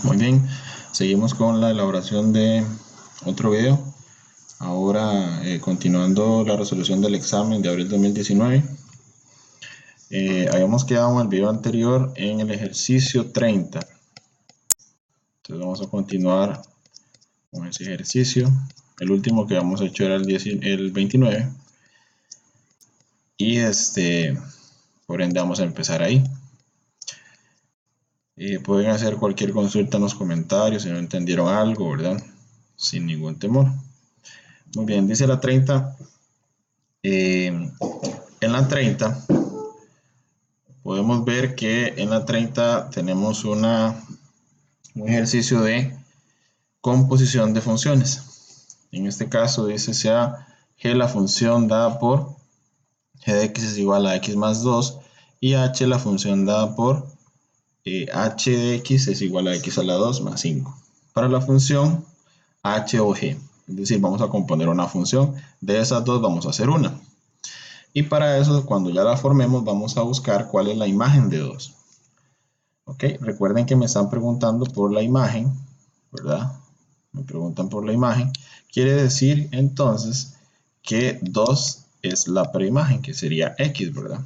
Muy bien, seguimos con la elaboración de otro video. Ahora continuando la resolución del examen de abril 2019. Habíamos quedado en el video anterior en el ejercicio 30. Entonces vamos a continuar con ese ejercicio. El último que habíamos hecho era el 29. Y por ende vamos a empezar ahí. Pueden hacer cualquier consulta en los comentarios si no entendieron algo, ¿verdad? Sin ningún temor. Muy bien, dice la 30. En la 30 podemos ver que en la 30 tenemos un ejercicio de composición de funciones. En este caso dice sea g la función dada por g de x es igual a x más 2 y h la función dada por h de x es igual a x a la 2 más 5. Para la función h o g, es decir, vamos a componer una función, de esas dos vamos a hacer una. Y para eso, cuando ya la formemos, vamos a buscar cuál es la imagen de 2. Ok, recuerden que me están preguntando por la imagen, ¿verdad? Me preguntan por la imagen. Quiere decir entonces que 2 es la preimagen, que sería x, ¿verdad?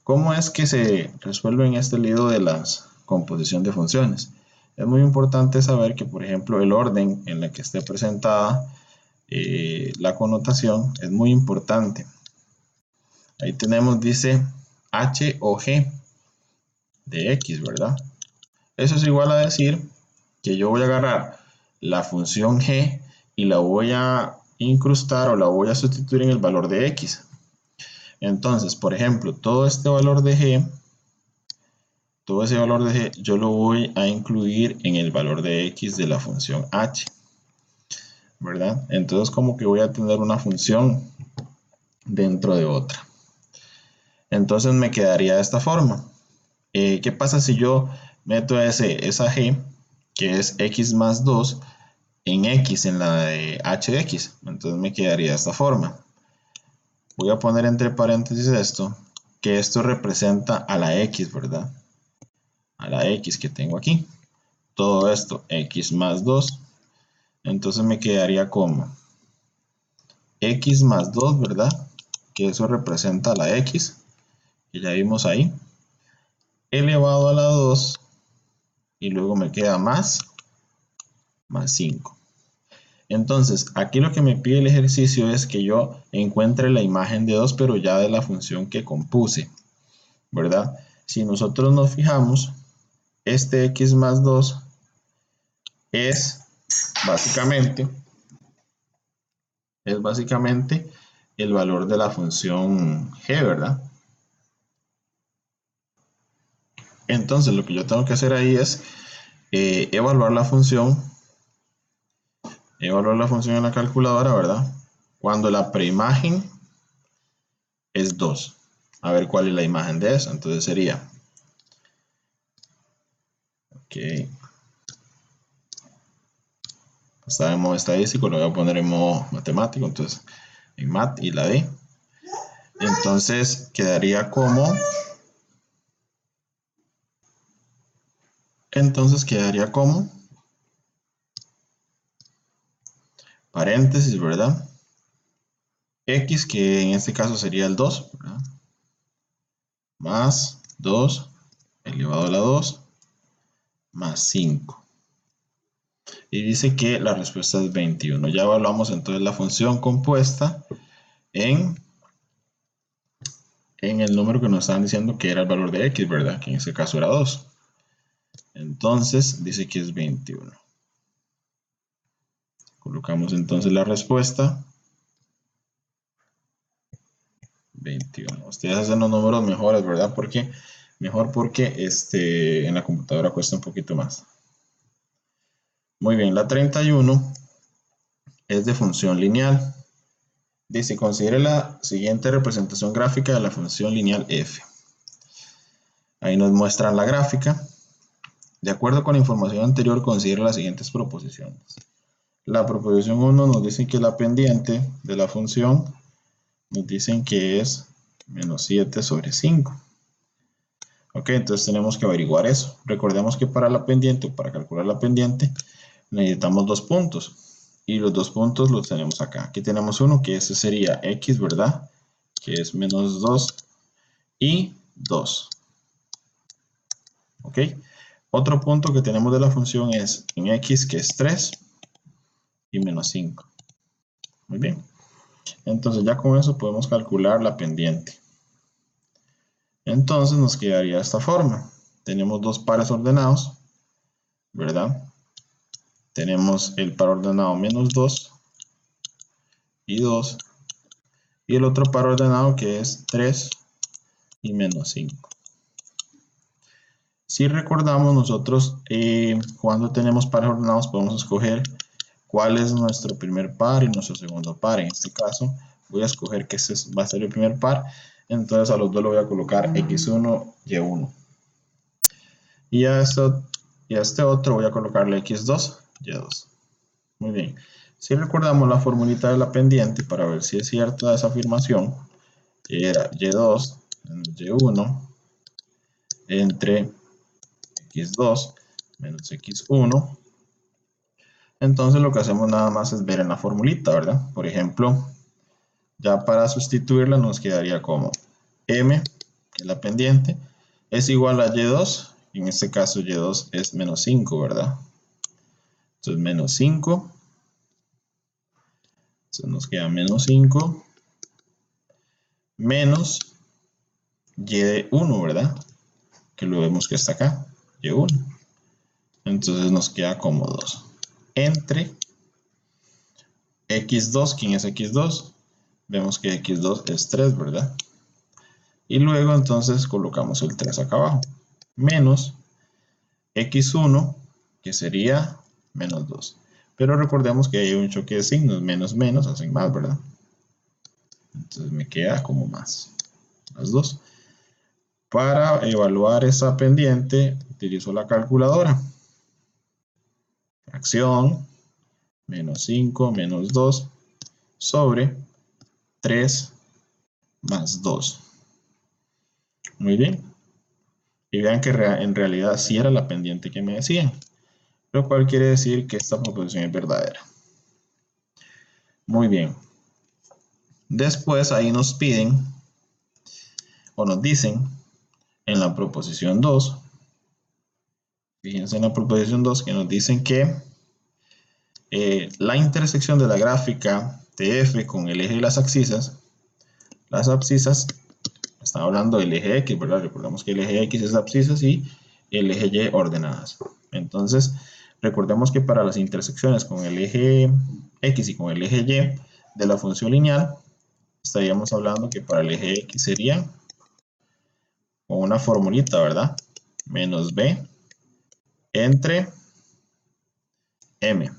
¿Cómo es que se resuelve en este lío de la composición de funciones? Es muy importante saber que, por ejemplo, el orden en el que esté presentada la connotación es muy importante. Ahí tenemos, dice h o g de x, ¿verdad? Eso es igual a decir que yo voy a agarrar la función g y la voy a incrustar o la voy a sustituir en el valor de x. Entonces, por ejemplo, todo ese valor de g, yo lo voy a incluir en el valor de x de la función h, ¿verdad? Entonces, como que voy a tener una función dentro de otra. Entonces me quedaría de esta forma. ¿Qué pasa si yo meto esa g, que es x más 2, en x, en la de h de x? Entonces me quedaría de esta forma. Voy a poner entre paréntesis esto, que esto representa a la x, ¿verdad? A la x que tengo aquí. Todo esto, x más 2. Entonces me quedaría como x más 2, ¿verdad? Que eso representa a la x, que ya vimos ahí, elevado a la 2, y luego me queda más 5. Entonces, aquí lo que me pide el ejercicio es que yo encuentre la imagen de 2, pero ya de la función que compuse, ¿verdad? Si nosotros nos fijamos, este x más 2 es básicamente el valor de la función g, ¿verdad? Entonces, lo que yo tengo que hacer ahí es evaluar la función en la calculadora, ¿verdad? Cuando la preimagen es 2. A ver cuál es la imagen de eso. Entonces sería, ok, está en modo estadístico, lo voy a poner en modo matemático, entonces en mat y la d. Entonces quedaría como, paréntesis, ¿verdad? X, que en este caso sería el 2, ¿verdad? Más 2 elevado a la 2 más 5. Y dice que la respuesta es 21. Ya evaluamos entonces la función compuesta en el número que nos estaban diciendo que era el valor de x, ¿verdad? Que en este caso era 2. Entonces dice que es 21. Colocamos entonces la respuesta 21. Ustedes hacen los números mejores, ¿verdad? Porque en la computadora cuesta un poquito más. Muy bien, la 31 es de función lineal. Dice, considere la siguiente representación gráfica de la función lineal f. Ahí nos muestran la gráfica. De acuerdo con la información anterior, considere las siguientes proposiciones. La proposición 1 nos dice que la pendiente de la función nos dicen que es menos 7 sobre 5. Ok, entonces tenemos que averiguar eso. Recordemos que para la pendiente o para calcular la pendiente necesitamos 2 puntos. Y los 2 puntos los tenemos acá. Aquí tenemos uno que ese sería x, ¿verdad? Que es menos 2 y 2. Ok. Otro punto que tenemos de la función es en x, que es 3 y menos 5. Muy bien. Entonces ya con eso podemos calcular la pendiente. Entonces nos quedaría de esta forma. Tenemos dos pares ordenados, ¿verdad? Tenemos el par ordenado menos 2 y 2. Y el otro par ordenado que es 3 y menos 5. Si recordamos nosotros cuando tenemos pares ordenados podemos escoger cuál es nuestro primer par y nuestro segundo par. En este caso voy a escoger que ese va a ser el primer par. Entonces a los dos le voy a colocar x1, y1. Y a este otro voy a colocarle x2, y2. Muy bien. Si recordamos la formulita de la pendiente para ver si es cierta esa afirmación, era y2 menos y1 entre x2 menos x1. Entonces lo que hacemos nada más es ver en la formulita, ¿verdad? Por ejemplo, ya para sustituirla nos quedaría como m, que es la pendiente, es igual a y2, y en este caso y2 es menos 5, ¿verdad? Entonces menos 5, entonces nos queda menos 5 menos y1, ¿verdad? Que lo vemos que está acá, y1. Entonces nos queda como 2 entre x2. ¿Quién es x2? Vemos que x2 es 3, ¿verdad? Y luego entonces colocamos el 3 acá abajo, menos x1, que sería menos 2. Pero recordemos que hay un choque de signos, menos menos hacen más, ¿verdad? Entonces me queda como más 2. Para evaluar esa pendiente utilizo la calculadora. Fracción menos 5 menos 2 sobre 3 más 2. Muy bien. Y vean que en realidad sí era la pendiente que me decían, lo cual quiere decir que esta proposición es verdadera. Muy bien. Después ahí nos piden o nos dicen en la proposición 2, fíjense en la proposición 2 que nos dicen que la intersección de la gráfica de f con el eje de las abscisas, están hablando del eje X, ¿verdad? Recordemos que el eje X es abscisas y el eje Y ordenadas. Entonces, recordemos que para las intersecciones con el eje X y con el eje Y de la función lineal, estaríamos hablando que para el eje X sería con una formulita, ¿verdad? Menos b entre m.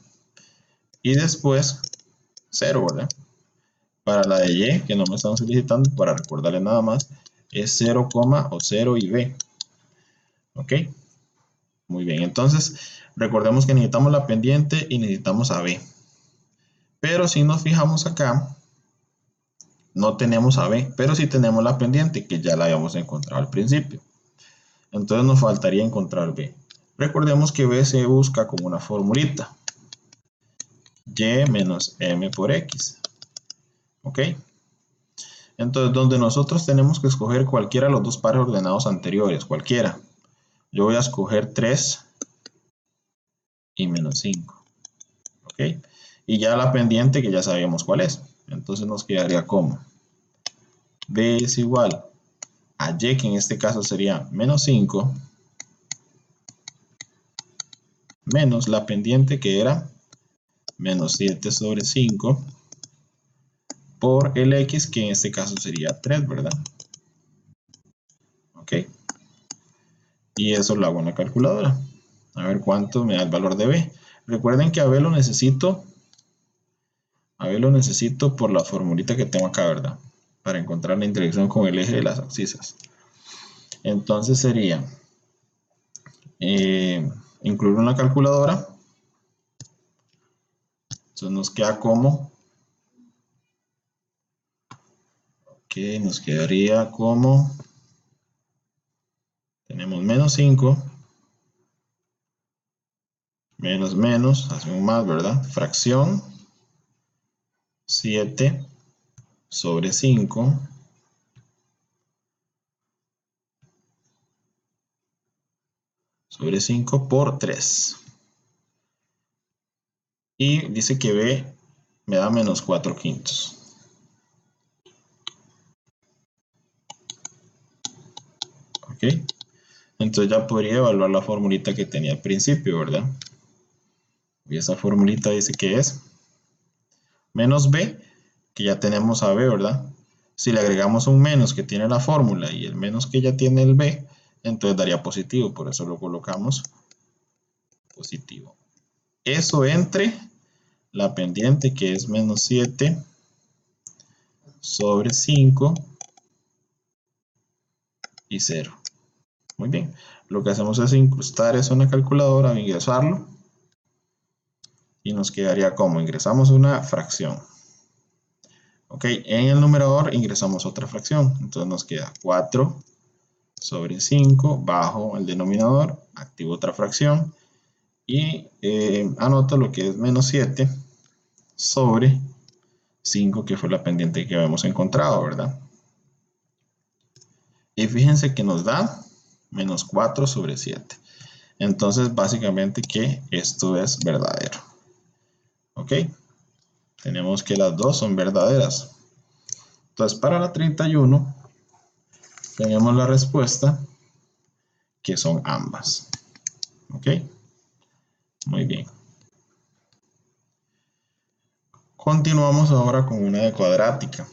Y después 0, ¿verdad? Para la de y, que no me están solicitando, para recordarles nada más, es 0, o 0 y b. ¿Ok? Muy bien, entonces recordemos que necesitamos la pendiente y necesitamos a b. Pero si nos fijamos acá, no tenemos a b, pero sí tenemos la pendiente, que ya la habíamos encontrado al principio. Entonces nos faltaría encontrar b. Recordemos que b se busca con una formulita. Y menos m por x. ¿Ok? Entonces, donde nosotros tenemos que escoger cualquiera de los dos pares ordenados anteriores, cualquiera. Yo voy a escoger 3 y menos 5. ¿Ok? Y ya la pendiente que ya sabíamos cuál es. Entonces nos quedaría como b es igual a y, que en este caso sería menos 5, menos la pendiente que era menos 7 sobre 5, por el x, que en este caso sería 3, ¿verdad? ¿Ok? Y eso lo hago en la calculadora. A ver cuánto me da el valor de b. Recuerden que a b lo necesito por la formulita que tengo acá, ¿verdad? Para encontrar la intersección con el eje de las abscisas. Entonces sería incluir una calculadora. Entonces nos queda como, nos quedaría como, Tenemos menos 5, menos menos, hace un más, ¿verdad? Fracción 7 sobre 5 sobre 5 por 3. Y dice que B me da menos 4 quintos. ¿Ok? Entonces ya podría evaluar la formulita que tenía al principio, ¿verdad? Y esa formulita dice que es menos B, que ya tenemos a B, ¿verdad? Si le agregamos un menos que tiene la fórmula y el menos que ya tiene el B, entonces daría positivo, por eso lo colocamos positivo. Eso entre la pendiente, que es menos 7 sobre 5 y 0. Muy bien, lo que hacemos es incrustar eso en la calculadora, ingresarlo, y nos quedaría como ingresamos una fracción. Ok, en el numerador ingresamos otra fracción, entonces nos queda 4 sobre 5 bajo el denominador, activo otra fracción y anoto lo que es menos 7 sobre 5, que fue la pendiente que habíamos encontrado, ¿verdad? Y fíjense que nos da menos 4 sobre 7. Entonces, básicamente que esto es verdadero. ¿Ok? Tenemos que las dos son verdaderas. Entonces, para la 31, tenemos la respuesta que son ambas. ¿Ok? Muy bien. Continuamos ahora con una de cuadrática.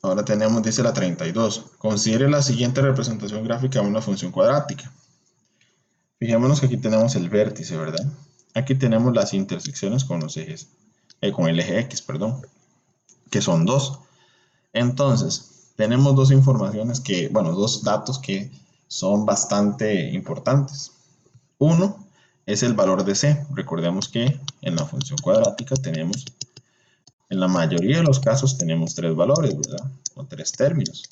Ahora tenemos, dice la 32. Considere la siguiente representación gráfica de una función cuadrática. Fijémonos que aquí tenemos el vértice, ¿verdad? Aquí tenemos las intersecciones con los ejes, con el eje X, perdón, que son 2. Entonces, tenemos dos informaciones que, bueno, dos datos que son bastante importantes. Uno es el valor de C. Recordemos que en la función cuadrática tenemos, en la mayoría de los casos tenemos tres valores, ¿verdad? O tres términos,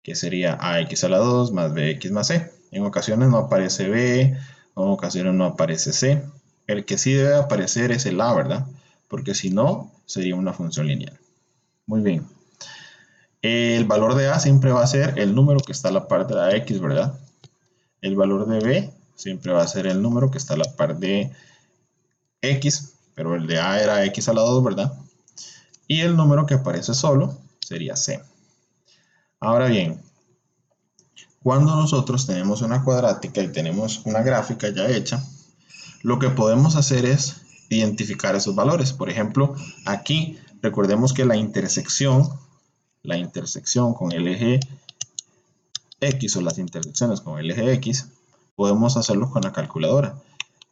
que sería ax a la 2 más bx más c. En ocasiones no aparece b, en ocasiones no aparece c. El que sí debe aparecer es el a, ¿verdad? Porque si no, sería una función lineal. Muy bien. El valor de a siempre va a ser el número que está a la par de la x, ¿verdad? El valor de b siempre va a ser el número que está a la par de x, pero el de a era x a la 2, ¿verdad? Y el número que aparece solo sería c. Ahora bien, cuando nosotros tenemos una cuadrática y tenemos una gráfica ya hecha, lo que podemos hacer es identificar esos valores. Por ejemplo, aquí recordemos que la intersección con el eje X o las intersecciones con el eje X, podemos hacerlo con la calculadora.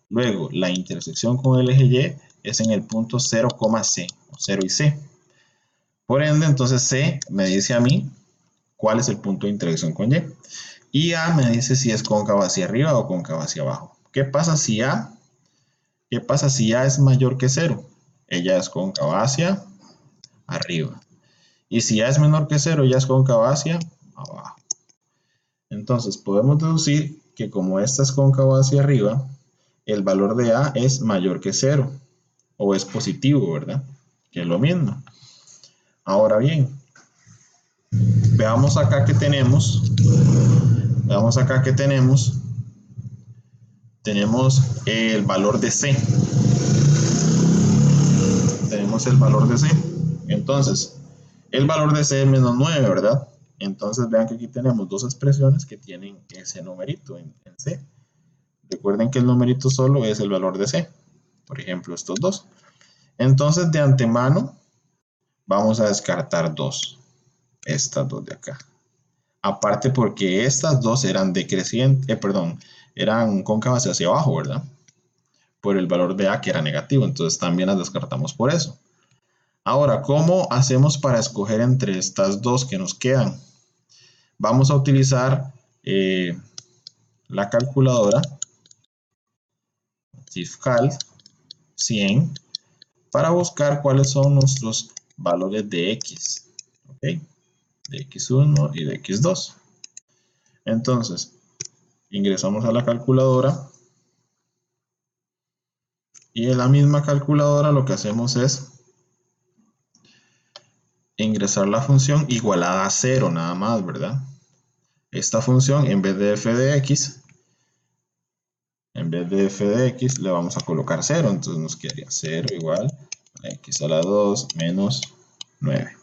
Luego, la intersección con el eje Y es en el punto 0, C, 0 y C. Por ende, entonces C me dice a mí cuál es el punto de intersección con Y. Y A me dice si es cóncava hacia arriba o cóncava hacia abajo. ¿Qué pasa si A es mayor que 0? Ella es cóncava hacia arriba. Y si A es menor que 0, ella es cóncava hacia abajo. Entonces podemos deducir que como esta es cóncava hacia arriba, el valor de A es mayor que 0. O es positivo, ¿verdad? Que es lo mismo. Ahora bien, veamos acá que tenemos. Tenemos el valor de C. Entonces, el valor de C es menos 9, ¿verdad? Entonces vean que aquí tenemos dos expresiones que tienen ese numerito en C. Recuerden que el numerito solo es el valor de C. Por ejemplo, estos dos. Entonces, de antemano, vamos a descartar dos. Estas dos de acá. Aparte porque estas dos eran decrecientes, eran cóncavas hacia abajo, ¿verdad? Por el valor de A que era negativo. Entonces también las descartamos por eso. Ahora, ¿cómo hacemos para escoger entre estas dos que nos quedan? Vamos a utilizar la calculadora SIFCAL 100 para buscar cuáles son nuestros valores de X. ¿Okay? de x1 y de x2. Entonces, ingresamos a la calculadora y en la misma calculadora lo que hacemos es ingresar la función igualada a 0 nada más, ¿verdad? Esta función en vez de f de x, le vamos a colocar 0, entonces nos quedaría 0 igual a x a la 2 menos 9.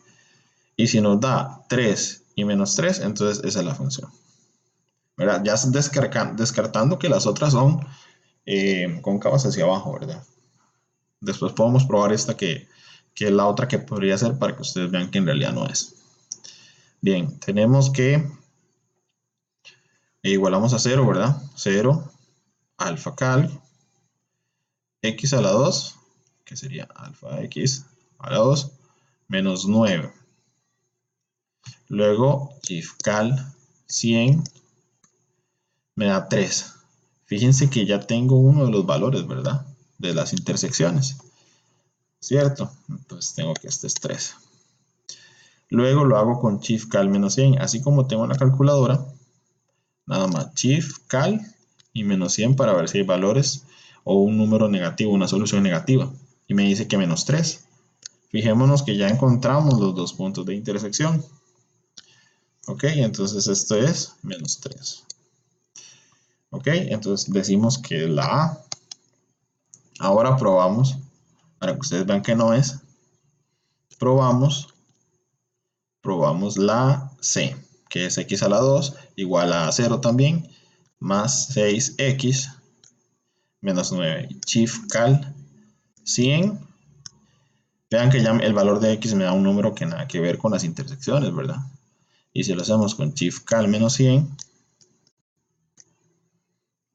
Y si nos da 3 y menos 3, entonces esa es la función, ¿verdad? Ya descartando que las otras son cóncavas hacia abajo, ¿verdad? Después podemos probar esta que es la otra que podría ser para que ustedes vean que en realidad no es. Bien, tenemos que igualamos a 0, ¿verdad? 0, alfa cal, x a la 2, que sería alfa x a la 2, menos 9. Luego, if cal 100 me da 3. Fíjense que ya tengo uno de los valores, ¿verdad? De las intersecciones, ¿cierto? Entonces tengo que este es 3. Luego lo hago con shift cal menos 100. Así como tengo la calculadora, nada más shift cal y menos 100 para ver si hay valores o un número negativo, una solución negativa. Y me dice que menos 3. Fijémonos que ya encontramos los dos puntos de intersección. Ok, entonces esto es menos 3. Ok, entonces decimos que es la A. Ahora probamos, para que ustedes vean que no es, probamos la C, que es x a la 2 igual a 0 también, más 6x menos 9. Shift cal 100. Vean que ya el valor de x me da un número que nada que ver con las intersecciones, ¿verdad? Y si lo hacemos con shift cal menos 100,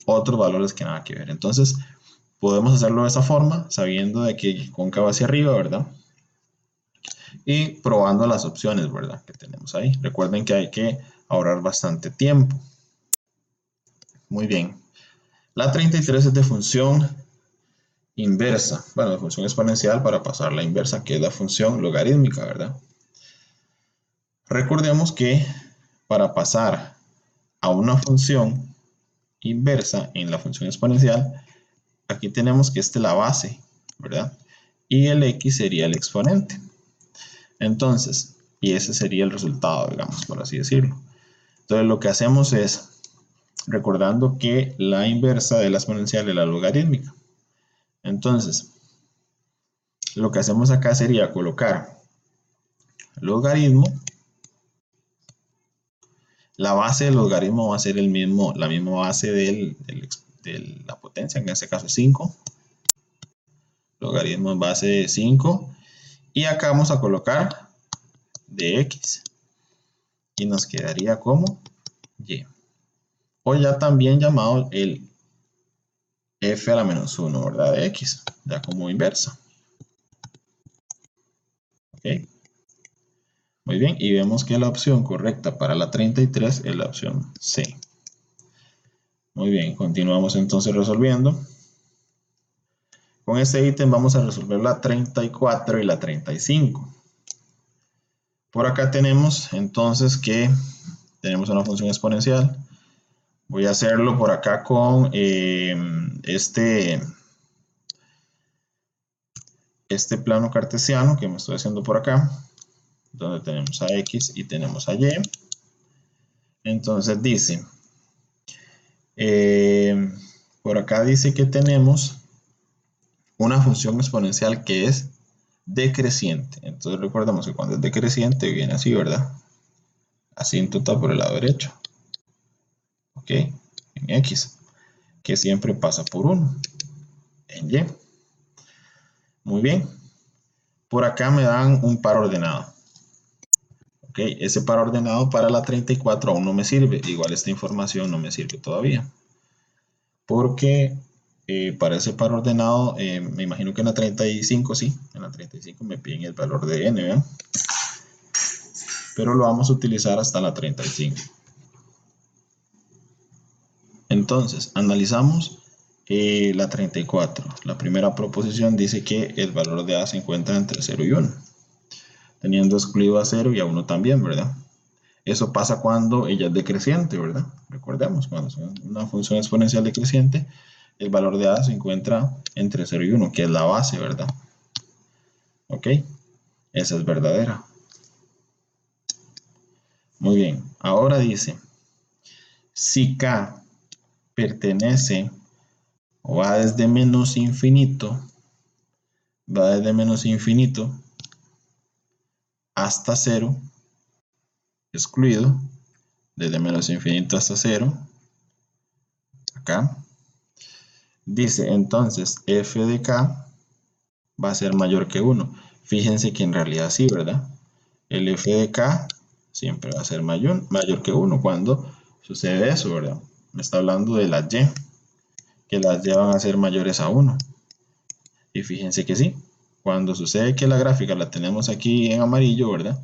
otros valores que nada que ver. Entonces, podemos hacerlo de esa forma, sabiendo de que cóncavo hacia arriba, ¿verdad? Y probando las opciones, ¿verdad? Que tenemos ahí. Recuerden que hay que ahorrar bastante tiempo. Muy bien. La 33 es de función inversa. Bueno, de función exponencial para pasar la inversa, que es la función logarítmica, ¿verdad? Recordemos que para pasar a una función inversa en la función exponencial, aquí tenemos que esta es la base, ¿verdad? Y el x sería el exponente. Entonces, y ese sería el resultado, digamos, por así decirlo. Entonces, lo que hacemos es, recordando que la inversa de la exponencial es la logarítmica. Entonces, lo que hacemos acá sería colocar logaritmo. La base del logaritmo va a ser la misma base de la potencia, en este caso 5. Logaritmo en base de 5. Y acá vamos a colocar de x. Y nos quedaría como y. O ya también llamado el f a la menos 1, ¿verdad? De x, ya como inversa. ¿Ok? Muy bien, y vemos que la opción correcta para la 33 es la opción C. Muy bien, continuamos entonces resolviendo. Con este ítem vamos a resolver la 34 y la 35. Por acá tenemos entonces que tenemos una función exponencial. Voy a hacerlo por acá con este plano cartesiano que me estoy haciendo por acá, donde tenemos a x y tenemos a y. Entonces dice, por acá dice que tenemos una función exponencial que es decreciente. Entonces recordemos que cuando es decreciente viene así, ¿verdad? Asíntota por el lado derecho. ¿Ok? En x, que siempre pasa por 1. En y. Muy bien. Por acá me dan un par ordenado. ¿Ok? Ese par ordenado para la 34 aún no me sirve. Igual esta información no me sirve todavía. Porque para ese par ordenado, me imagino que en la 35 sí. En la 35 me piden el valor de n, ¿vean? Pero lo vamos a utilizar hasta la 35. Entonces, analizamos la 34. La primera proposición dice que el valor de a se encuentra entre 0 y 1. Teniendo excluido a 0 y a 1 también, ¿verdad? Eso pasa cuando ella es decreciente, ¿verdad? Recordemos, cuando es una función exponencial decreciente, el valor de A se encuentra entre 0 y 1, que es la base, ¿verdad? ¿Ok? Esa es verdadera. Muy bien. Ahora dice, si K pertenece o va desde menos infinito hasta 0, excluido, desde menos infinito hasta 0, acá, dice entonces f de k va a ser mayor que 1. Fíjense que en realidad sí, ¿verdad? El f de k siempre va a ser mayor que 1 cuando sucede eso, ¿verdad? Me está hablando de las y, que las y van a ser mayores a 1. Y fíjense que sí, cuando sucede que la gráfica la tenemos aquí en amarillo, ¿verdad?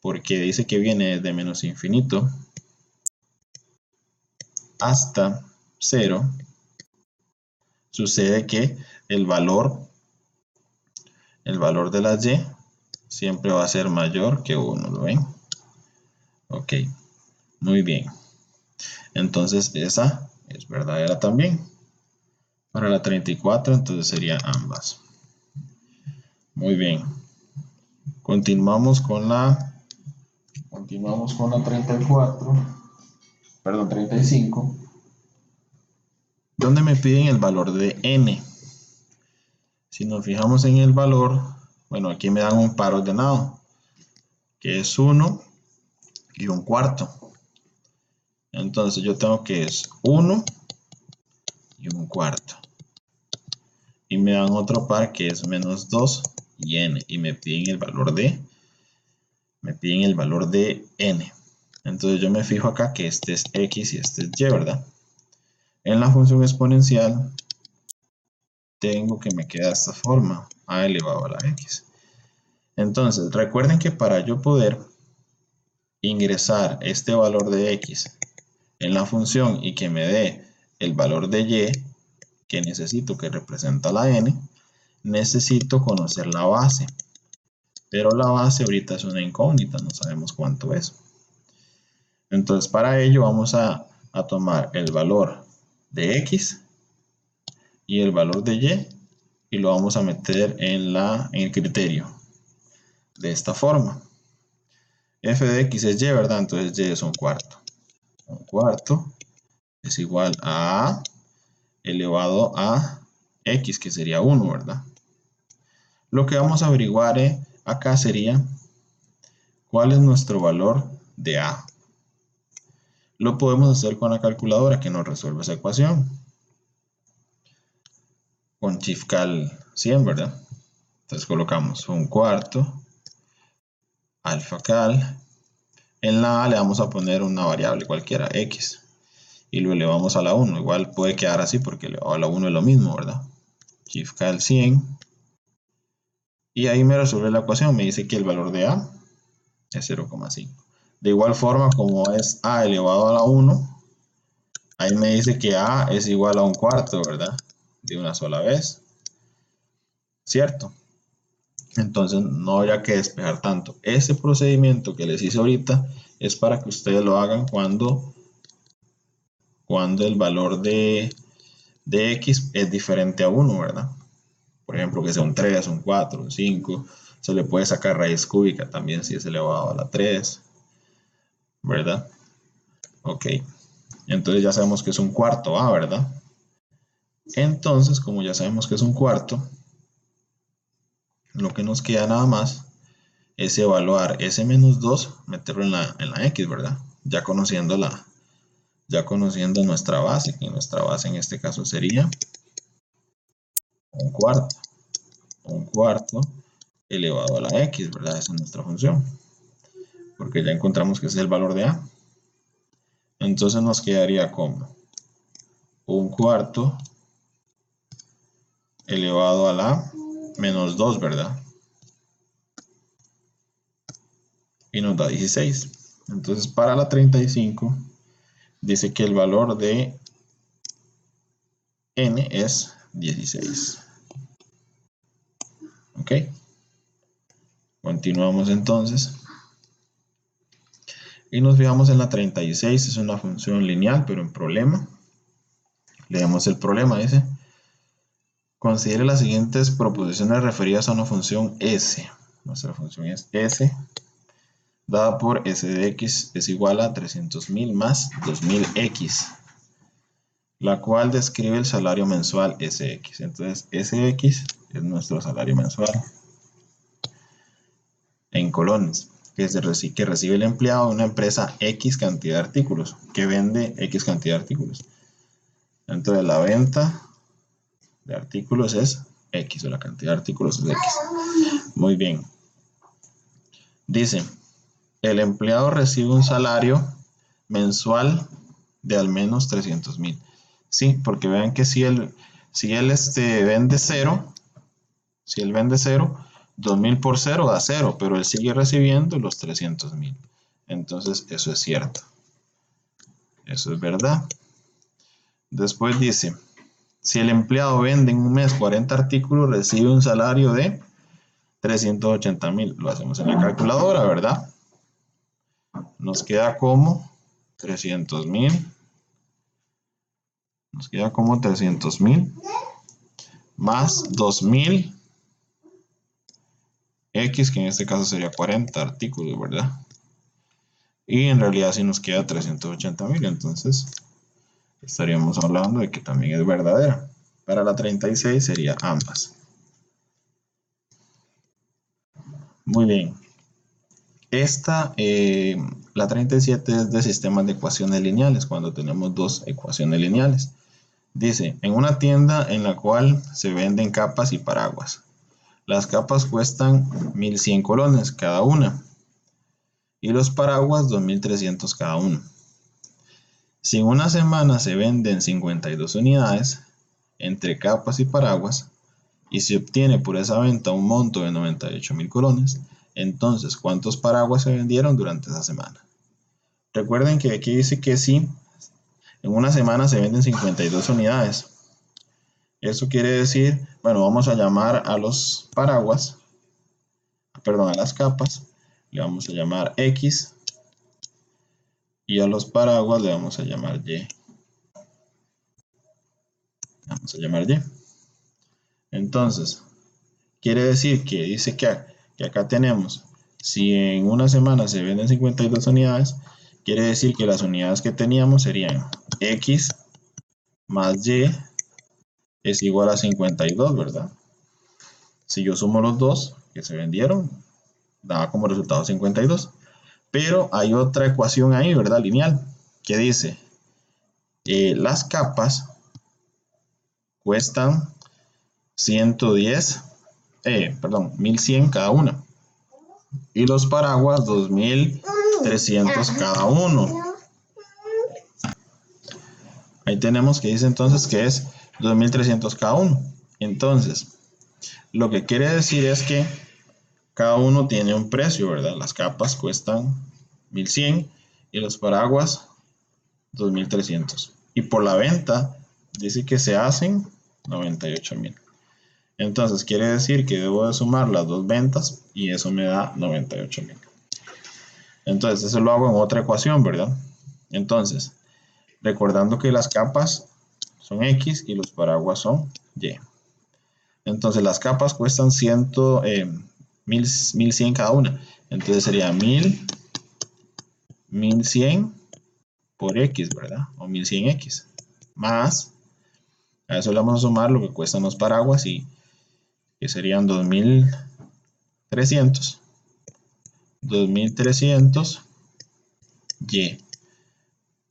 Porque dice que viene desde menos infinito hasta 0, sucede que el valor de la y siempre va a ser mayor que 1, ¿lo ven? Ok, muy bien. Entonces esa es verdadera también. Para la 34, entonces sería ambas. Muy bien. Continuamos con la 34, perdón, 35. Donde me piden el valor de n. Si nos fijamos en el valor, bueno, aquí me dan un par ordenado, que es 1 y un cuarto. Entonces yo tengo que es 1 y un cuarto. Y me dan otro par que es menos 2 y n. Y me piden el valor de n. Entonces yo me fijo acá que este es x y este es y, ¿verdad? En la función exponencial tengo que me queda de esta forma, a elevado a la x. Entonces recuerden que para yo poder ingresar este valor de x en la función y que me dé el valor de y que necesito, que representa la n, necesito conocer la base. Pero la base ahorita es una incógnita, no sabemos cuánto es. Entonces para ello vamos a tomar el valor de x y el valor de y lo vamos a meter en el criterio de esta forma. F de x es y, ¿verdad? Entonces y es un cuarto. Un cuarto es igual a A elevado a x, que sería 1, ¿verdad? Lo que vamos a averiguar acá sería cuál es nuestro valor de A. Lo podemos hacer con la calculadora que nos resuelve esa ecuación. Con Chifcal 100, ¿verdad? Entonces colocamos un cuarto, alfa cal. En la A le vamos a poner una variable cualquiera, x. Y lo elevamos a la 1. Igual puede quedar así porque elevado a la 1 es lo mismo, ¿verdad? Chifcal 100. Y ahí me resuelve la ecuación. Me dice que el valor de A es 0,5. De igual forma, como es A elevado a la 1, ahí me dice que A es igual a un cuarto, ¿verdad? De una sola vez. ¿Cierto? Entonces no habría que despejar tanto. Ese procedimiento que les hice ahorita es para que ustedes lo hagan cuando el valor de x es diferente a 1, ¿verdad? Por ejemplo, que sea un 3, un 4, un 5. Se le puede sacar raíz cúbica también si es elevado a la 3, ¿verdad? Ok. Entonces ya sabemos que es un cuarto A, ¿verdad? Entonces, como ya sabemos que es un cuarto, lo que nos queda nada más es evaluar ese menos 2, meterlo en la x, ¿verdad? Ya conociendo nuestra base, que nuestra base en este caso sería un cuarto elevado a la x, ¿verdad? Esa es nuestra función, porque ya encontramos que ese es el valor de a. Entonces nos quedaría como un cuarto elevado a la menos 2, ¿verdad? Y nos da 16. Entonces para la 35 dice que el valor de n es 16. Ok. Continuamos entonces. Y nos fijamos en la 36, es una función lineal, pero en problema. Leemos el problema, dice: considere las siguientes proposiciones referidas a una función S. Nuestra función es S, dada por S de X es igual a 300.000 más 2.000X, la cual describe el salario mensual SX. Entonces, SX es nuestro salario mensual en colones, que recibe el empleado de una empresa X cantidad de artículos, que vende X cantidad de artículos. Entonces, la venta de artículos es X, o la cantidad de artículos es X. Muy bien. Dice: el empleado recibe un salario mensual de al menos 300.000. Sí, porque vean que si él vende cero, si él vende cero, 2.000 por cero da cero, pero él sigue recibiendo los 300.000. Entonces, eso es cierto. Eso es verdad. Después dice: si el empleado vende en un mes 40 artículos, recibe un salario de 380.000. Lo hacemos en la calculadora, ¿verdad? Nos queda como 300.000. Nos queda como 300.000 más 2.000 X, que en este caso sería 40 artículos, ¿verdad? Y en realidad sí nos queda 380.000, entonces estaríamos hablando de que también es verdadera. Para la 36 sería ambas. Muy bien. La 37 es de sistemas de ecuaciones lineales, cuando tenemos dos ecuaciones lineales. Dice: en una tienda en la cual se venden capas y paraguas. Las capas cuestan 1.100 colones cada una y los paraguas 2.300 cada uno. Si en una semana se venden 52 unidades entre capas y paraguas y se obtiene por esa venta un monto de 98.000 colones, entonces ¿cuántos paraguas se vendieron durante esa semana? Recuerden que aquí dice que si en una semana se venden 52 unidades. Eso quiere decir, bueno, vamos a llamar a los paraguas, perdón, a las capas, le vamos a llamar X, y a los paraguas le vamos a llamar Y. Vamos a llamar Y. Entonces, quiere decir que dice que acá tenemos, si en una semana se venden 52 unidades, quiere decir que las unidades que teníamos serían X más Y es igual a 52, ¿verdad? Si yo sumo los dos que se vendieron, da como resultado 52. Pero hay otra ecuación ahí, ¿verdad? Lineal, que dice: las capas cuestan 1.100 cada una. Y los paraguas 2.300 cada uno. Ahí tenemos que dice entonces que es 2.300 cada uno. Entonces, lo que quiere decir es que cada uno tiene un precio, ¿verdad? Las capas cuestan 1.100 y los paraguas 2.300. Y por la venta dice que se hacen 98.000. Entonces quiere decir que debo de sumar las dos ventas y eso me da 98.000. Entonces eso lo hago en otra ecuación, ¿verdad? Entonces, recordando que las capas son X y los paraguas son Y. Entonces las capas cuestan 1.100 cada una. Entonces sería 1.100 por X, ¿verdad? O 1.100X. Más, a eso le vamos a sumar lo que cuestan los paraguas y que serían 2.300. 2.300 Y.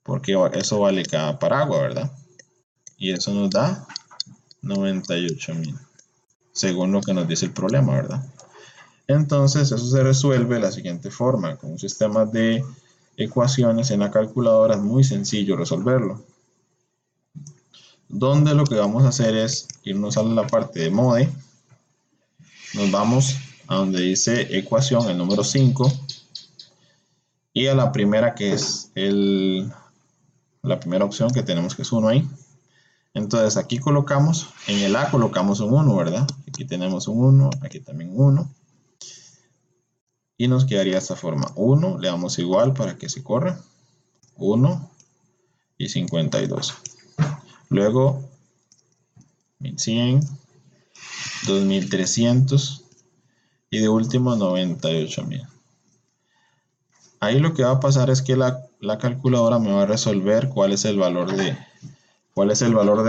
Porque eso vale cada paraguas, ¿verdad? Y eso nos da 98.000. Según lo que nos dice el problema, ¿verdad? Entonces eso se resuelve de la siguiente forma: con un sistema de ecuaciones en la calculadora es muy sencillo resolverlo, donde lo que vamos a hacer es irnos a la parte de mode, nos vamos a donde dice ecuación, el número 5, y a la primera, que es la primera opción que tenemos, que es 1 ahí. Entonces aquí colocamos, en el A colocamos un 1, ¿verdad? Aquí tenemos un 1, aquí también un 1. y nos quedaría de esta forma. 1, le damos igual para que se corra. 1 y 52. Luego 1100, 2300 y de último 98.000. Ahí lo que va a pasar es que la calculadora me va a resolver cuál es el valor de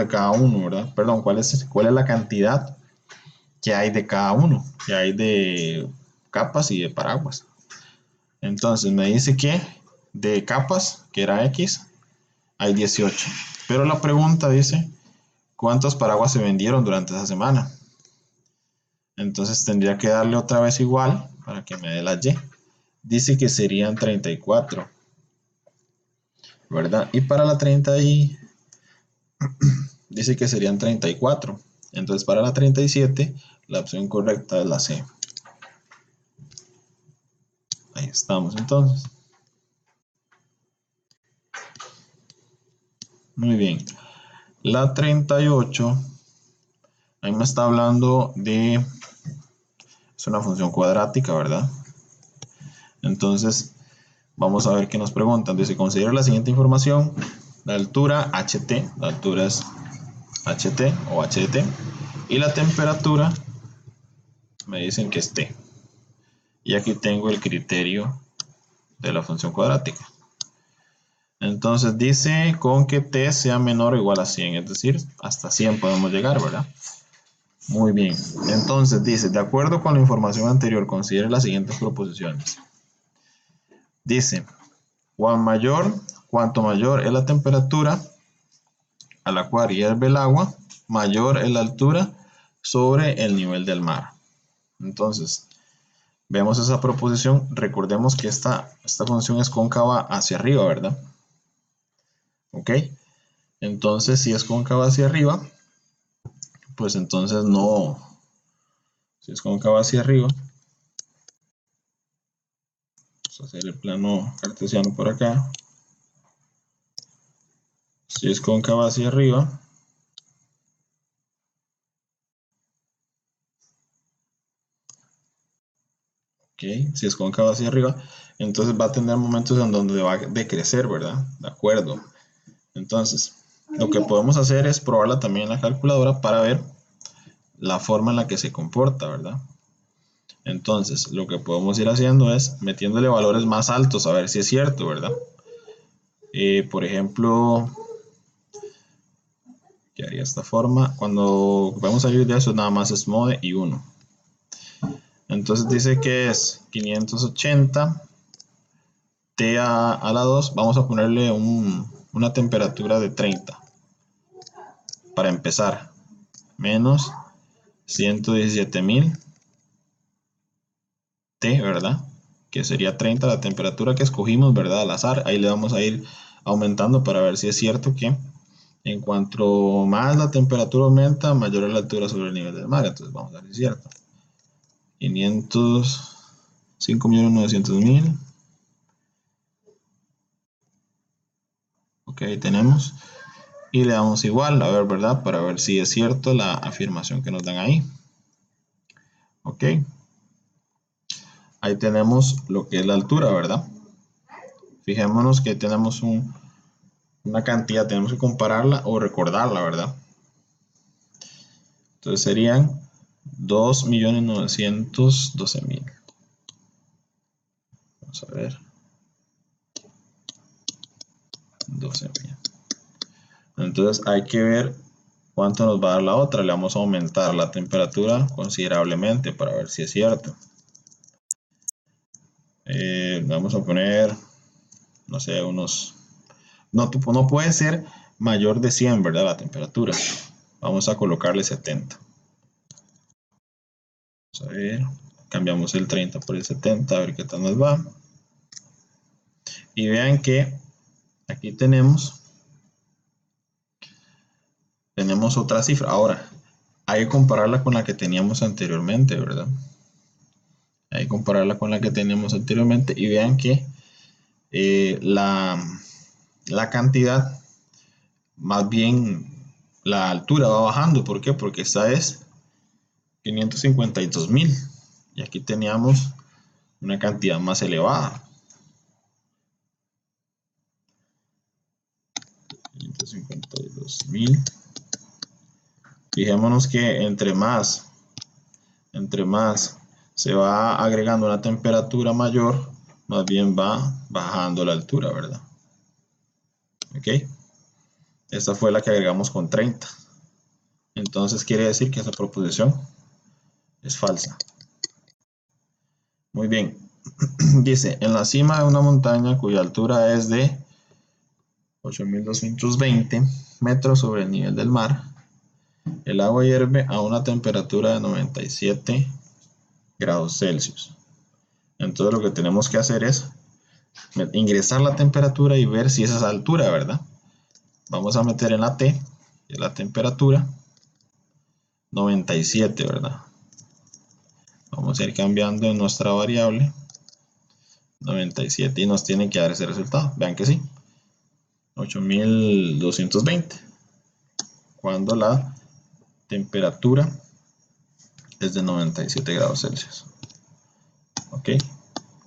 cada uno, ¿verdad? Perdón, cuál es la cantidad que hay de cada uno, que hay de capas y de paraguas. Entonces me dice que de capas, que era X, hay 18. Pero la pregunta dice, ¿cuántos paraguas se vendieron durante esa semana? Entonces tendría que darle otra vez igual para que me dé la Y. Dice que serían 34, ¿verdad? Y para la 30 dice que serían 34. Entonces para la 37 la opción correcta es la C. Ahí estamos entonces. Muy bien. La 38, ahí me está hablando de, es una función cuadrática, ¿verdad? Entonces, vamos a ver qué nos preguntan. Dice, considera la siguiente información. La altura HT, la altura es HT o HT, y la temperatura me dicen que es T. Y aquí tengo el criterio de la función cuadrática. Entonces dice con que T sea menor o igual a 100, es decir, hasta 100 podemos llegar, ¿verdad? Muy bien. Entonces dice, de acuerdo con la información anterior, considere las siguientes proposiciones. Dice, cuanto mayor es la temperatura a la cual hierve el agua, mayor es la altura sobre el nivel del mar. Entonces, vemos esa proposición. Recordemos que esta función es cóncava hacia arriba, ¿verdad? Ok. Entonces, si es cóncava hacia arriba, pues entonces no. Si es cóncava hacia arriba, vamos a hacer el plano cartesiano por acá. Si es cóncava hacia arriba, ok, si es cóncava hacia arriba, entonces va a tener momentos en donde va a decrecer, ¿verdad? De acuerdo. Entonces, lo que podemos hacer es probarla también en la calculadora para ver la forma en la que se comporta, ¿verdad? Entonces, lo que podemos ir haciendo es metiéndole valores más altos a ver si es cierto, ¿verdad? Por ejemplo, que haría esta forma. Cuando vamos a salir de eso, nada más es mode y 1. Entonces dice que es 580 T a la 2. Vamos a ponerle una temperatura de 30 para empezar. Menos 117.000 T, ¿verdad? Que sería 30 la temperatura que escogimos, ¿verdad? Al azar. Ahí le vamos a ir aumentando para ver si es cierto que en cuanto más la temperatura aumenta, mayor es la altura sobre el nivel del mar. Entonces vamos a ver si es cierto. 5.900.000. Ok, ahí tenemos. Y le damos igual, a ver, ¿verdad? Para ver si es cierto la afirmación que nos dan ahí. Ok. Ahí tenemos lo que es la altura, ¿verdad? Fijémonos que tenemos una cantidad, tenemos que compararla o recordarla, ¿verdad? Entonces serían 2.912.000. Vamos a ver. 12.000. Entonces hay que ver cuánto nos va a dar la otra. Le vamos a aumentar la temperatura considerablemente para ver si es cierto. Vamos a poner, no sé, unos... No puede ser mayor de 100, ¿verdad? La temperatura. Vamos a colocarle 70. Vamos a ver. Cambiamos el 30 por el 70, a ver qué tal nos va. Y vean que aquí tenemos otra cifra. Ahora, hay que compararla con la que teníamos anteriormente, ¿verdad? Hay que compararla con la que teníamos anteriormente y vean que la cantidad, más bien la altura va bajando. ¿Por qué? Porque esta es 552.000 y aquí teníamos una cantidad más elevada. 152.000. Fijémonos que entre más se va agregando una temperatura mayor, más bien va bajando la altura, ¿verdad? Ok. Esta fue la que agregamos con 30. Entonces quiere decir que esa proposición es falsa. Muy bien. Dice, en la cima de una montaña cuya altura es de 8.220 metros sobre el nivel del mar, el agua hierve a una temperatura de 97 grados Celsius. Entonces lo que tenemos que hacer es ingresar la temperatura y ver si es esa altura, ¿verdad? Vamos a meter en la T, que es la temperatura, 97, ¿verdad? Vamos a ir cambiando en nuestra variable 97 y nos tiene que dar ese resultado. Vean que sí, 8.220, cuando la temperatura es de 97 grados Celsius. Ok,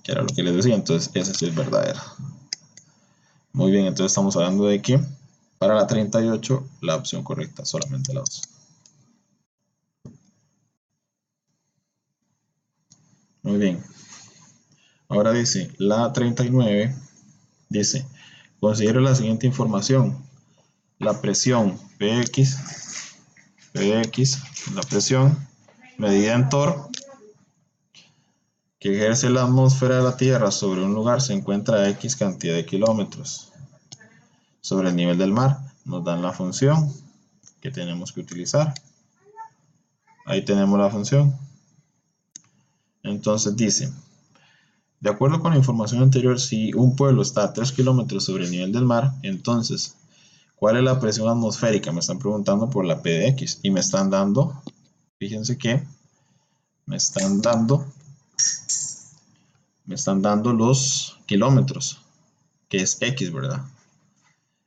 que era lo que les decía, entonces ese sí es verdadero. Muy bien, entonces estamos hablando de que para la 38 la opción correcta solamente la 2. Muy bien. Ahora dice, la 39 dice, considere la siguiente información. La presión Px, la presión medida en torr que ejerce la atmósfera de la Tierra sobre un lugar se encuentra a X cantidad de kilómetros sobre el nivel del mar. Nos dan la función que tenemos que utilizar. Ahí tenemos la función. Entonces dice, de acuerdo con la información anterior, si un pueblo está a 3 kilómetros sobre el nivel del mar, entonces, ¿cuál es la presión atmosférica? Me están preguntando por la P de X y me están dando, fíjense que me están dando los kilómetros, que es X, ¿verdad?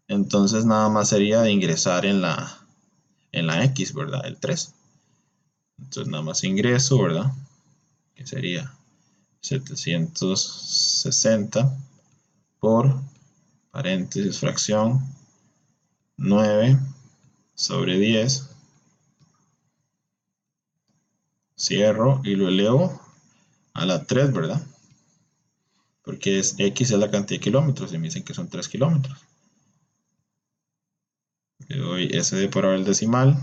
Entonces nada más sería de ingresar en la X, ¿verdad? El 3. Entonces nada más ingreso, ¿verdad? Que sería 760 por paréntesis fracción 9 sobre 10. Cierro y lo elevo a la 3, ¿verdad? Porque X es la cantidad de kilómetros y me dicen que son 3 kilómetros. Le doy SD para el decimal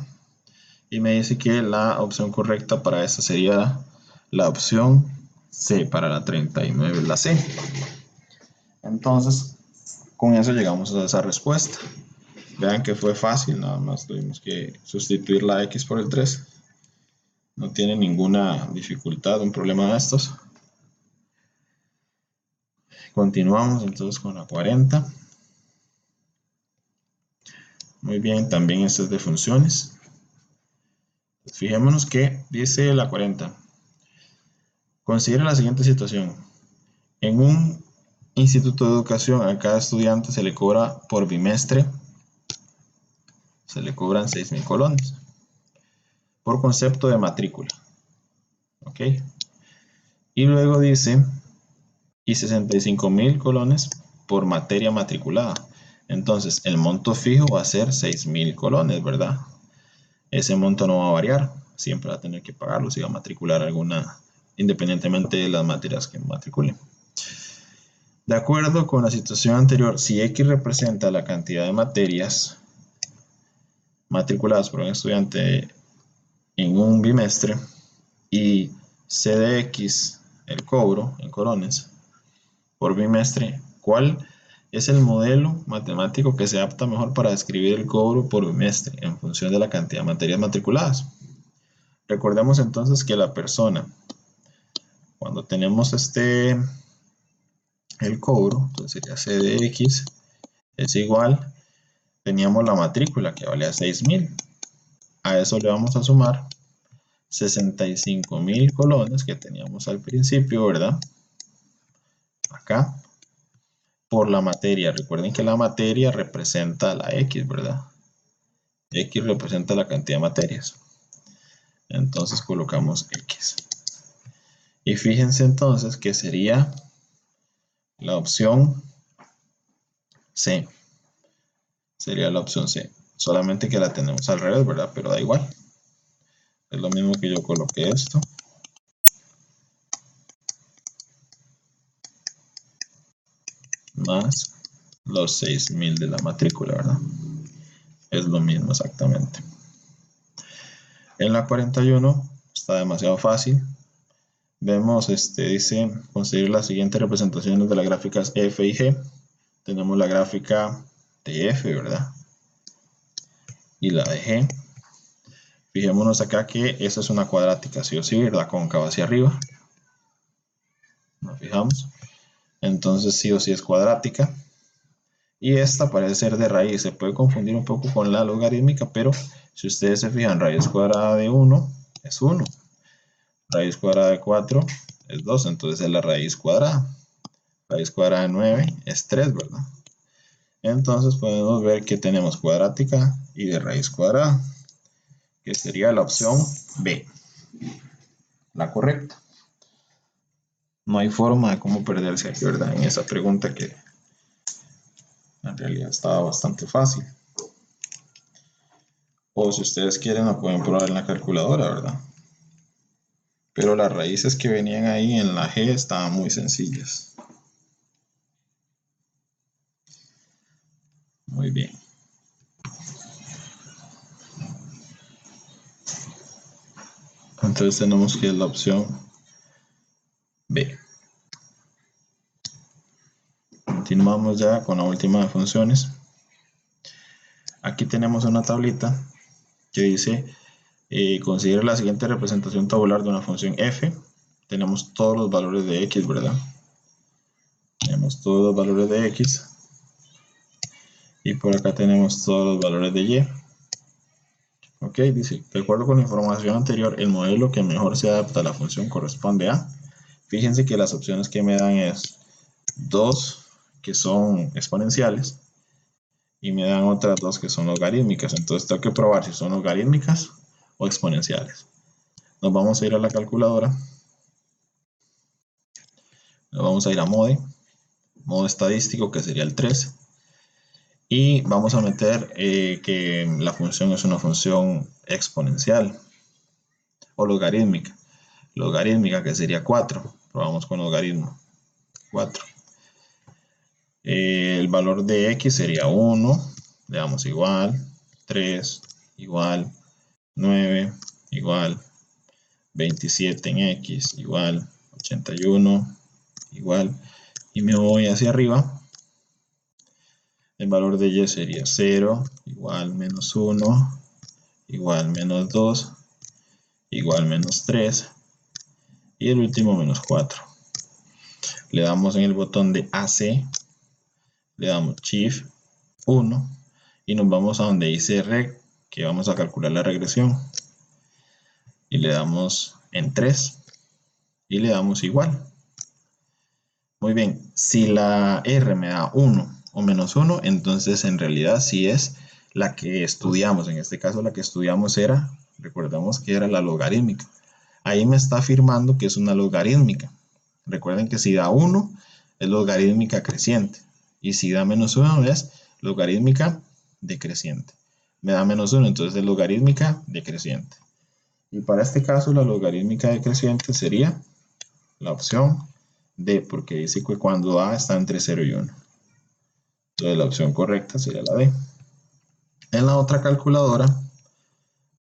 y me dice que la opción correcta para esta sería la opción C, para la 39, la C. Entonces, con eso llegamos a esa respuesta. Vean que fue fácil, nada más tuvimos que sustituir la X por el 3. No tiene ninguna dificultad, un problema de estos. Continuamos entonces con la 40. Muy bien, también esto es de funciones. Fijémonos que dice la 40. Considera la siguiente situación. En un instituto de educación a cada estudiante se le cobra por bimestre, se le cobran 6.000 colones por concepto de matrícula. ¿Ok? Y luego dice, y 65.000 colones por materia matriculada. Entonces, el monto fijo va a ser 6.000 colones, ¿verdad? Ese monto no va a variar, siempre va a tener que pagarlo si va a matricular alguna, independientemente de las materias que matricule. De acuerdo con la situación anterior, si X representa la cantidad de materias matriculadas por un estudiante en un bimestre y C de X el cobro en colones por bimestre, ¿cuál es el modelo matemático que se adapta mejor para describir el cobro por bimestre en función de la cantidad de materias matriculadas? Recordemos entonces que la persona, cuando tenemos el cobro, entonces sería C de X es igual, teníamos la matrícula que valía 6.000. A eso le vamos a sumar 65.000 colones que teníamos al principio, ¿verdad? Acá, por la materia. Recuerden que la materia representa la X, ¿verdad? X representa la cantidad de materias. Entonces colocamos X. Y fíjense entonces que sería la opción C. Sería la opción C. Solamente que la tenemos al revés, ¿verdad? Pero da igual. Es lo mismo que yo coloqué esto. Más los 6.000 de la matrícula, ¿verdad? Es lo mismo exactamente. En la 41 está demasiado fácil. Vemos, dice, conseguir las siguientes representaciones de las gráficas F y G. Tenemos la gráfica de F, ¿verdad? Y la de G. Fijémonos acá que esa es una cuadrática, sí o sí, ¿verdad? Cóncava hacia arriba. Nos fijamos. Entonces sí o sí es cuadrática. Y esta parece ser de raíz. Se puede confundir un poco con la logarítmica, pero si ustedes se fijan, raíz cuadrada de 1 es 1. Raíz cuadrada de 4 es 2, entonces es la raíz cuadrada. Raíz cuadrada de 9 es 3, ¿verdad? Entonces podemos ver que tenemos cuadrática y de raíz cuadrada, que sería la opción B, la correcta. No hay forma de cómo perderse aquí, ¿verdad? En esa pregunta que en realidad estaba bastante fácil. O si ustedes quieren, la pueden probar en la calculadora, ¿verdad? Pero las raíces que venían ahí en la G estaban muy sencillas. Muy bien. Entonces tenemos que es la opción B. Continuamos ya con la última de funciones. Aquí tenemos una tablita que dice considere la siguiente representación tabular de una función f. Tenemos todos los valores de x, ¿verdad? Tenemos todos los valores de x. Y por acá tenemos todos los valores de y. Ok, dice, de acuerdo con la información anterior, el modelo que mejor se adapta a la función corresponde a. Fíjense que las opciones que me dan es 2 que son exponenciales y me dan otras 2 que son logarítmicas. Entonces tengo que probar si son logarítmicas o exponenciales. Nos vamos a ir a la calculadora. Nos vamos a ir a modo estadístico, que sería el 3. Y vamos a meter que la función es una función exponencial o logarítmica. Logarítmica, que sería 4. Probamos con logaritmo. 4. El valor de x sería 1. Le damos igual. 3 igual. 9 igual. 27 en x igual. 81 igual. Y me voy hacia arriba. El valor de y sería 0, igual menos 1, igual menos 2, igual menos 3, y el último menos 4. Le damos en el botón de AC, le damos Shift 1, y nos vamos a donde dice Reg, que vamos a calcular la regresión. Y le damos en 3, y le damos igual. Muy bien, si la R me da 1 o menos 1, entonces en realidad sí es la que estudiamos. En este caso la que estudiamos era, recordamos que era la logarítmica. Ahí me está afirmando que es una logarítmica. Recuerden que si da 1 es logarítmica creciente. Y si da menos 1 es logarítmica decreciente. Me da menos 1, entonces es logarítmica decreciente. Y para este caso la logarítmica decreciente sería la opción D, porque dice que cuando A está entre 0 y 1. Entonces la opción correcta sería la D. En la otra calculadora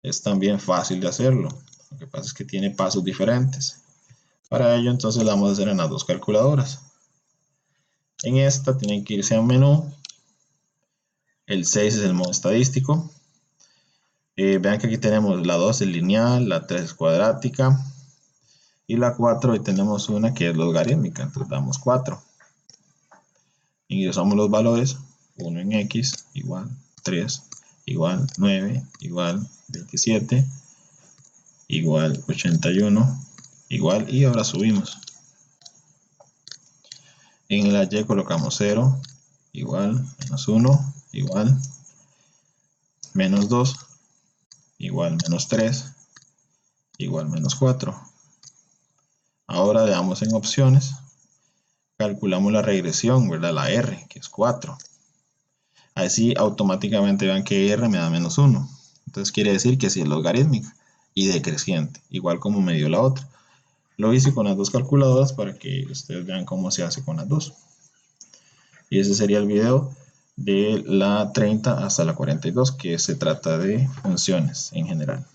es también fácil de hacerlo. Lo que pasa es que tiene pasos diferentes. Para ello entonces la vamos a hacer en las dos calculadoras. En esta tienen que irse a menú. El 6 es el modo estadístico. Vean que aquí tenemos la 2 es lineal, la 3 es cuadrática. Y la 4 hoy tenemos una que es logarítmica. Entonces damos 4. Ingresamos los valores. 1 en x igual 3 igual 9 igual 27 igual 81 igual, y ahora subimos. En la y colocamos 0 igual menos 1 igual menos 2 igual menos 3 igual menos 4. Ahora veamos en opciones, calculamos la regresión, ¿verdad? La R, que es 4. Así automáticamente vean que R me da menos 1. Entonces quiere decir que sí es logarítmica y decreciente, igual como me dio la otra. Lo hice con las dos calculadoras para que ustedes vean cómo se hace con las dos. Y ese sería el video de la 30 hasta la 42, que se trata de funciones en general.